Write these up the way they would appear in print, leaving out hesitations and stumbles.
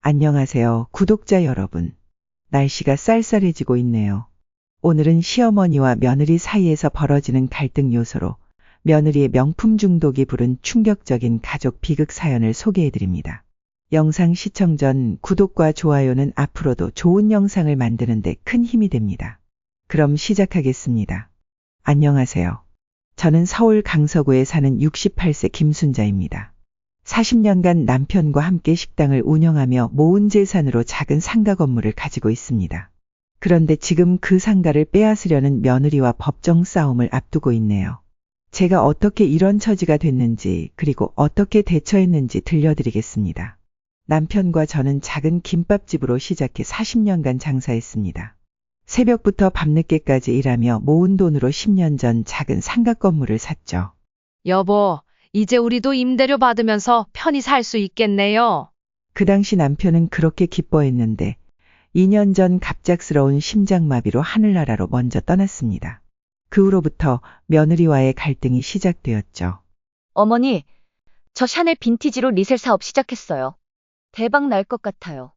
안녕하세요, 구독자 여러분. 날씨가 쌀쌀해지고 있네요. 오늘은 시어머니와 며느리 사이에서 벌어지는 갈등 요소로 며느리의 명품 중독이 부른 충격적인 가족 비극 사연을 소개해드립니다. 영상 시청 전 구독과 좋아요는 앞으로도 좋은 영상을 만드는 데 큰 힘이 됩니다. 그럼 시작하겠습니다. 안녕하세요. 저는 서울 강서구에 사는 68세 김순자입니다. 40년간 남편과 함께 식당을 운영하며 모은 재산으로 작은 상가 건물을 가지고 있습니다. 그런데 지금 그 상가를 빼앗으려는 며느리와 법정 싸움을 앞두고 있네요. 제가 어떻게 이런 처지가 됐는지 그리고 어떻게 대처했는지 들려드리겠습니다. 남편과 저는 작은 김밥집으로 시작해 40년간 장사했습니다. 새벽부터 밤늦게까지 일하며 모은 돈으로 10년 전 작은 상가 건물을 샀죠. 여보, 이제 우리도 임대료 받으면서 편히 살 수 있겠네요. 그 당시 남편은 그렇게 기뻐했는데 2년 전 갑작스러운 심장마비로 하늘나라로 먼저 떠났습니다. 그 후로부터 며느리와의 갈등이 시작되었죠. 어머니, 저 샤넬 빈티지로 리셀 사업 시작했어요. 대박 날 것 같아요.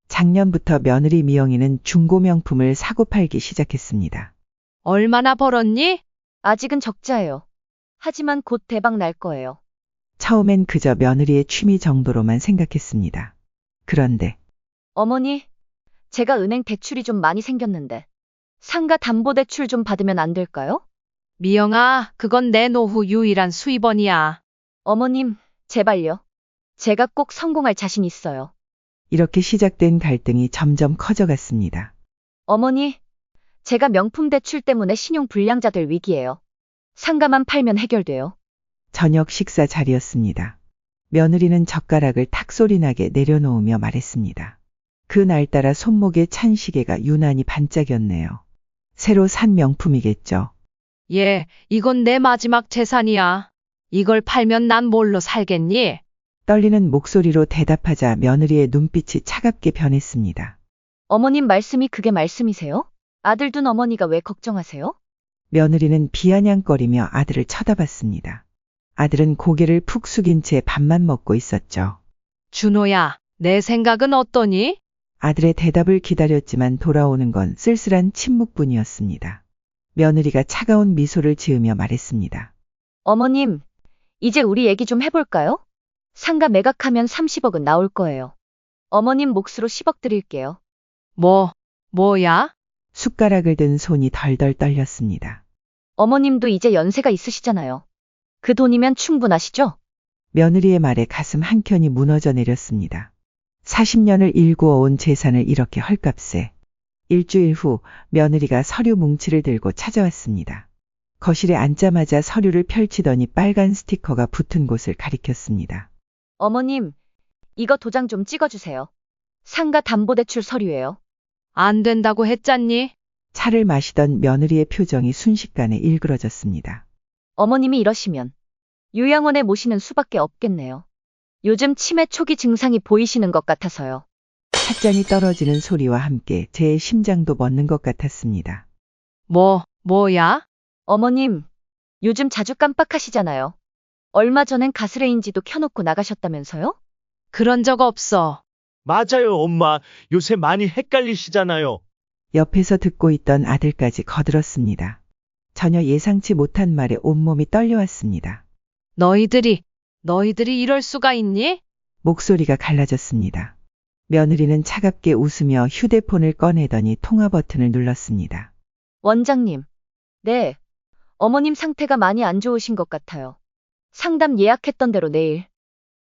작년부터 며느리 미영이는 중고 명품을 사고 팔기 시작했습니다. 얼마나 벌었니? 아직은 적자예요. 하지만 곧 대박 날 거예요. 처음엔 그저 며느리의 취미 정도로만 생각했습니다. 그런데 어머니, 제가 은행 대출이 좀 많이 생겼는데 상가 담보대출 좀 받으면 안 될까요? 미영아, 그건 내 노후 유일한 수입원이야. 어머님, 제발요. 제가 꼭 성공할 자신 있어요. 이렇게 시작된 갈등이 점점 커져갔습니다. 어머니, 제가 명품 대출 때문에 신용 불량자 될 위기예요. 상가만 팔면 해결돼요. 저녁 식사 자리였습니다. 며느리는 젓가락을 탁 소리나게 내려놓으며 말했습니다. 그날따라 손목에 찬 시계가 유난히 반짝였네요. 새로 산 명품이겠죠. 예, 이건 내 마지막 재산이야. 이걸 팔면 난 뭘로 살겠니? 떨리는 목소리로 대답하자 며느리의 눈빛이 차갑게 변했습니다. 어머님 말씀이 그게 말씀이세요? 아들 둔 어머니가 왜 걱정하세요? 며느리는 비아냥거리며 아들을 쳐다봤습니다. 아들은 고개를 푹 숙인 채 밥만 먹고 있었죠. 준호야, 내 생각은 어떠니? 아들의 대답을 기다렸지만 돌아오는 건 쓸쓸한 침묵뿐이었습니다. 며느리가 차가운 미소를 지으며 말했습니다. 어머님, 이제 우리 얘기 좀 해볼까요? 상가 매각하면 30억은 나올 거예요. 어머님 몫으로 10억 드릴게요. 뭐야? 숟가락을 든 손이 덜덜 떨렸습니다. 어머님도 이제 연세가 있으시잖아요. 그 돈이면 충분하시죠? 며느리의 말에 가슴 한켠이 무너져 내렸습니다. 40년을 일구어온 재산을 이렇게 헐값에. 일주일 후 며느리가 서류 뭉치를 들고 찾아왔습니다. 거실에 앉자마자 서류를 펼치더니 빨간 스티커가 붙은 곳을 가리켰습니다. 어머님, 이거 도장 좀 찍어주세요. 상가 담보대출 서류예요. 안 된다고 했잖니? 차를 마시던 며느리의 표정이 순식간에 일그러졌습니다. 어머님이 이러시면 요양원에 모시는 수밖에 없겠네요. 요즘 치매 초기 증상이 보이시는 것 같아서요. 찻잔이 떨어지는 소리와 함께 제 심장도 멎는 것 같았습니다. 뭐야? 어머님, 요즘 자주 깜빡하시잖아요. 얼마 전엔 가스레인지도 켜놓고 나가셨다면서요? 그런 적 없어. 맞아요, 엄마. 요새 많이 헷갈리시잖아요. 옆에서 듣고 있던 아들까지 거들었습니다. 전혀 예상치 못한 말에 온몸이 떨려왔습니다. 너희들이 이럴 수가 있니? 목소리가 갈라졌습니다. 며느리는 차갑게 웃으며 휴대폰을 꺼내더니 통화 버튼을 눌렀습니다. 원장님. 네. 어머님 상태가 많이 안 좋으신 것 같아요. 상담 예약했던 대로 내일.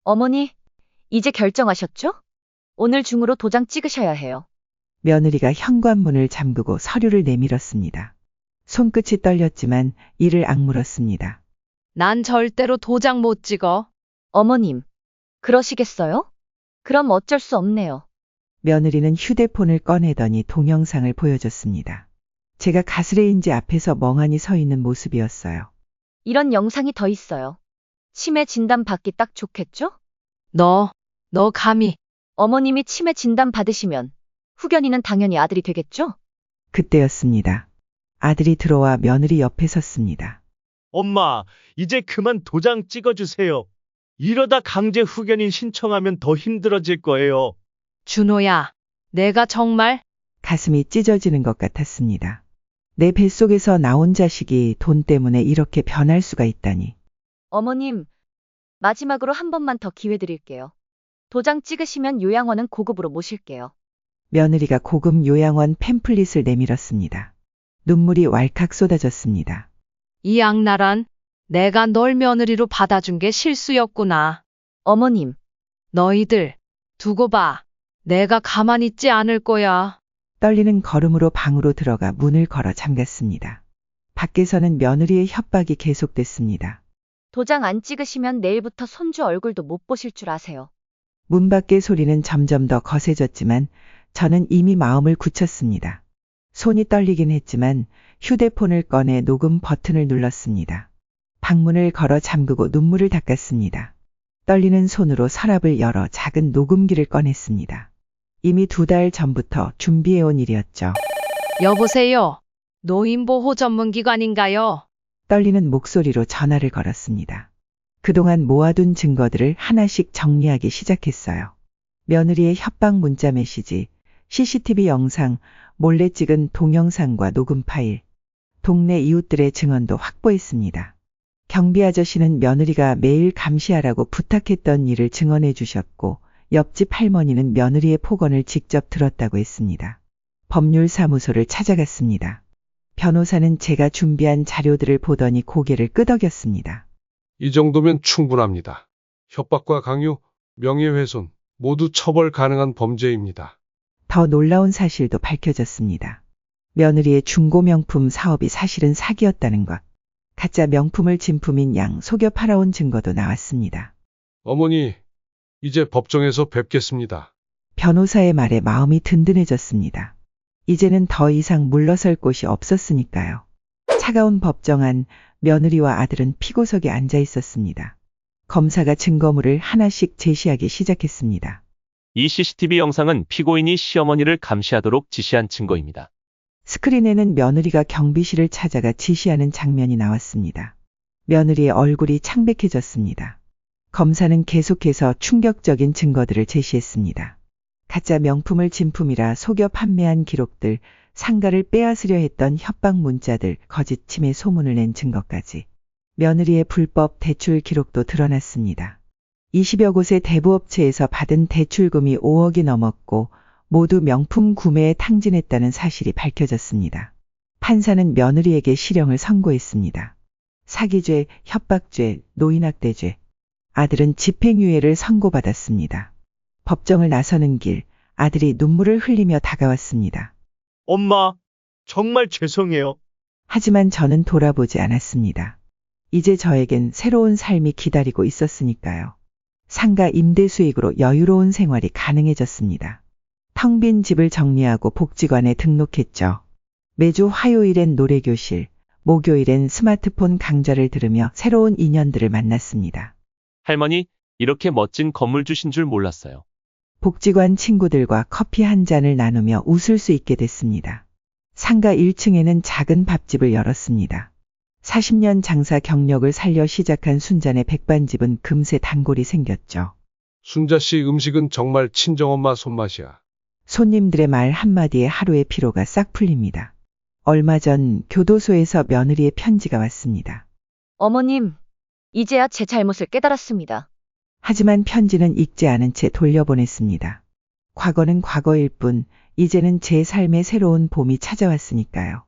어머니, 이제 결정하셨죠? 오늘 중으로 도장 찍으셔야 해요. 며느리가 현관문을 잠그고 서류를 내밀었습니다. 손끝이 떨렸지만 이를 악물었습니다. 난 절대로 도장 못 찍어. 어머님, 그러시겠어요? 그럼 어쩔 수 없네요. 며느리는 휴대폰을 꺼내더니 동영상을 보여줬습니다. 제가 가스레인지 앞에서 멍하니 서 있는 모습이었어요. 이런 영상이 더 있어요. 치매 진단 받기 딱 좋겠죠? 너 감히. 어머님이 치매 진단 받으시면 후견인은 당연히 아들이 되겠죠? 그때였습니다. 아들이 들어와 며느리 옆에 섰습니다. 엄마, 이제 그만 도장 찍어주세요. 이러다 강제 후견인 신청하면 더 힘들어질 거예요. 준호야, 내가 정말 가슴이 찢어지는 것 같았습니다. 내 뱃속에서 나온 자식이 돈 때문에 이렇게 변할 수가 있다니. 어머님, 마지막으로 한 번만 더 기회 드릴게요. 도장 찍으시면 요양원은 고급으로 모실게요. 며느리가 고급 요양원 팸플릿을 내밀었습니다. 눈물이 왈칵 쏟아졌습니다. 이 악랄한 내가 널 며느리로 받아준 게 실수였구나. 어머님, 너희들 두고 봐. 내가 가만히 있지 않을 거야. 떨리는 걸음으로 방으로 들어가 문을 걸어 잠갔습니다. 밖에서는 며느리의 협박이 계속됐습니다. 도장 안 찍으시면 내일부터 손주 얼굴도 못 보실 줄 아세요. 문 밖의 소리는 점점 더 거세졌지만 저는 이미 마음을 굳혔습니다. 손이 떨리긴 했지만 휴대폰을 꺼내 녹음 버튼을 눌렀습니다. 방문을 걸어 잠그고 눈물을 닦았습니다. 떨리는 손으로 서랍을 열어 작은 녹음기를 꺼냈습니다. 이미 2달 전부터 준비해온 일이었죠. 여보세요. 노인보호 전문기관인가요? 떨리는 목소리로 전화를 걸었습니다. 그동안 모아둔 증거들을 하나씩 정리하기 시작했어요. 며느리의 협박 문자 메시지, CCTV 영상, 몰래 찍은 동영상과 녹음 파일, 동네 이웃들의 증언도 확보했습니다. 경비 아저씨는 며느리가 매일 감시하라고 부탁했던 일을 증언해 주셨고, 옆집 할머니는 며느리의 폭언을 직접 들었다고 했습니다. 법률사무소를 찾아갔습니다. 변호사는 제가 준비한 자료들을 보더니 고개를 끄덕였습니다. 이 정도면 충분합니다. 협박과 강요, 명예훼손 모두 처벌 가능한 범죄입니다. 더 놀라운 사실도 밝혀졌습니다. 며느리의 중고명품 사업이 사실은 사기였다는 것. 가짜 명품을 진품인 양 속여 팔아온 증거도 나왔습니다. 어머니, 이제 법정에서 뵙겠습니다. 변호사의 말에 마음이 든든해졌습니다. 이제는 더 이상 물러설 곳이 없었으니까요. 차가운 법정 안 며느리와 아들은 피고석에 앉아 있었습니다. 검사가 증거물을 하나씩 제시하기 시작했습니다. 이 CCTV 영상은 피고인이 시어머니를 감시하도록 지시한 증거입니다. 스크린에는 며느리가 경비실을 찾아가 지시하는 장면이 나왔습니다. 며느리의 얼굴이 창백해졌습니다. 검사는 계속해서 충격적인 증거들을 제시했습니다. 가짜 명품을 진품이라 속여 판매한 기록들, 상가를 빼앗으려 했던 협박 문자들, 거짓 침해 소문을 낸 증거까지. 며느리의 불법 대출 기록도 드러났습니다. 20여 곳의 대부업체에서 받은 대출금이 5억이 넘었고 모두 명품 구매에 탕진했다는 사실이 밝혀졌습니다. 판사는 며느리에게 실형을 선고했습니다. 사기죄, 협박죄, 노인학대죄. 아들은 집행유예를 선고받았습니다. 법정을 나서는 길, 아들이 눈물을 흘리며 다가왔습니다. 엄마, 정말 죄송해요. 하지만 저는 돌아보지 않았습니다. 이제 저에겐 새로운 삶이 기다리고 있었으니까요. 상가 임대 수익으로 여유로운 생활이 가능해졌습니다. 텅 빈 집을 정리하고 복지관에 등록했죠. 매주 화요일엔 노래교실, 목요일엔 스마트폰 강좌를 들으며 새로운 인연들을 만났습니다. 할머니, 이렇게 멋진 건물 주신 줄 몰랐어요. 복지관 친구들과 커피 한 잔을 나누며 웃을 수 있게 됐습니다. 상가 1층에는 작은 밥집을 열었습니다. 40년 장사 경력을 살려 시작한 순잔의 백반집은 금세 단골이 생겼죠. 순자 씨 음식은 정말 친정엄마 손맛이야. 손님들의 말 한마디에 하루의 피로가 싹 풀립니다. 얼마 전 교도소에서 며느리의 편지가 왔습니다. 어머님, 이제야 제 잘못을 깨달았습니다. 하지만 편지는 읽지 않은 채 돌려보냈습니다. 과거는 과거일 뿐 이제는 제 삶의 새로운 봄이 찾아왔으니까요.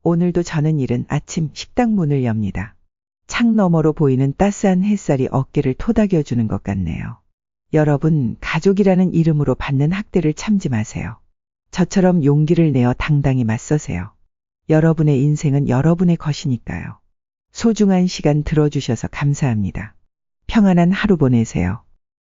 오늘도 저는 이른 아침 식당 문을 엽니다. 창 너머로 보이는 따스한 햇살이 어깨를 토닥여주는 것 같네요. 여러분, 가족이라는 이름으로 받는 학대를 참지 마세요. 저처럼 용기를 내어 당당히 맞서세요. 여러분의 인생은 여러분의 것이니까요. 소중한 시간 들어주셔서 감사합니다. 평안한 하루 보내세요.